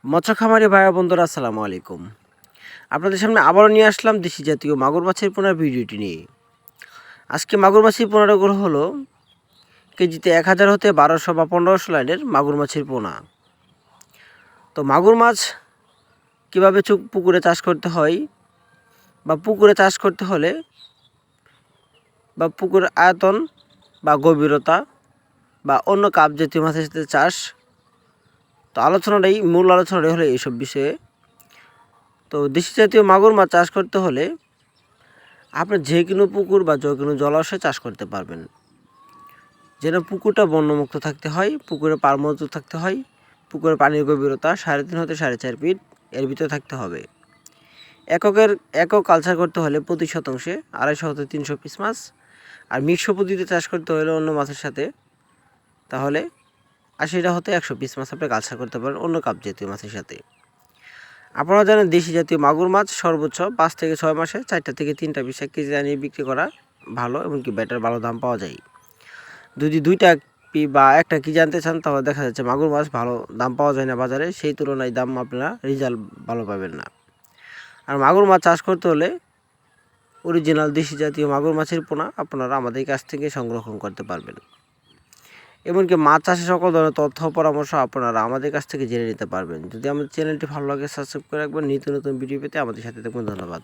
মৎস্য খামারি ভাই বন্ধুরা আসসালামু আলাইকুম। আপনাদের সামনে আবারও নিয়ে আসলাম দেশি জাতীয় মাগুর মাছের পোনার ভিডিওটি নিয়ে। আজকে মাগুর মাছের পোনাগুলো হলো কেজিতে 1000 হতে 1200 বা 1500 লাইনের মাগুর মাছের পোনা। তো মাগুর মাছ কীভাবে পুকুরে চাষ করতে হয় বা পুকুরে চাষ করতে হলে বা পুকুরের আয়তন বা গভীরতা বা অন্য কাপ জাতীয় মাছের সাথে চাষ, তো মূল আলোচনাটাই হলো এইসব বিষয়ে। তো দেশি জাতীয় মাগুর মাছ চাষ করতে হলে আপনি যে কোনো পুকুর বা যে কোনো জলাশয়ে চাষ করতে পারবেন। যেন পুকুরটা বন্যমুক্ত থাকতে হয়, পুকুরে পারমত্ত থাকতে হয়, পুকুরের পানির গভীরতা 3.5 হতে 4.5 ফিট এর ভিতরে থাকতে হবে। একক কালচার করতে হলে প্রতি শতাংশে 250 হতে 300 পিস মাছ, আর মিশ্র পদ্ধতিতে চাষ করতে হলে অন্য মাছের সাথে তাহলে 80 হতে 100 পিস মাছ আপনি কালচার করতে পারেন অন্য কাপ জাতীয় মাছের সাথে। আপনারা জানেন দেশি জাতীয় মাগুর মাছ সর্বোচ্চ 5 থেকে 6 মাসে 4টা থেকে 3টা পিস 1 কেজি আনিয়ে বিক্রি করা ভালো, এমনকি ব্যাটার ভালো দাম পাওয়া যায়। যদি 2টা বা 1টা কেজি আনতে চান তাহলে দেখা যাচ্ছে মাগুর মাছ ভালো দাম পাওয়া যায় না বাজারে, সেই তুলনায় দাম আপনারা রেজাল্ট ভালো পাবেন না। আর মাগুর মাছ চাষ করতে হলে অরিজিনাল দেশি জাতীয় মাগুর মাছের পোনা আপনারা আমাদের কাছ থেকে সংরক্ষণ করতে পারবেন। এমনকি মাছ চাষে সকল ধরনের তথ্য পরামর্শ আপনারা আমাদের কাছ থেকে জেনে নিতে পারবেন। যদি আমাদের চ্যানেলটি ভালো লাগে সাবস্ক্রাইব করে রাখবেন, নিত্য নতুন ভিডিও পেতে আমাদের সাথে থাকবেন। ধন্যবাদ।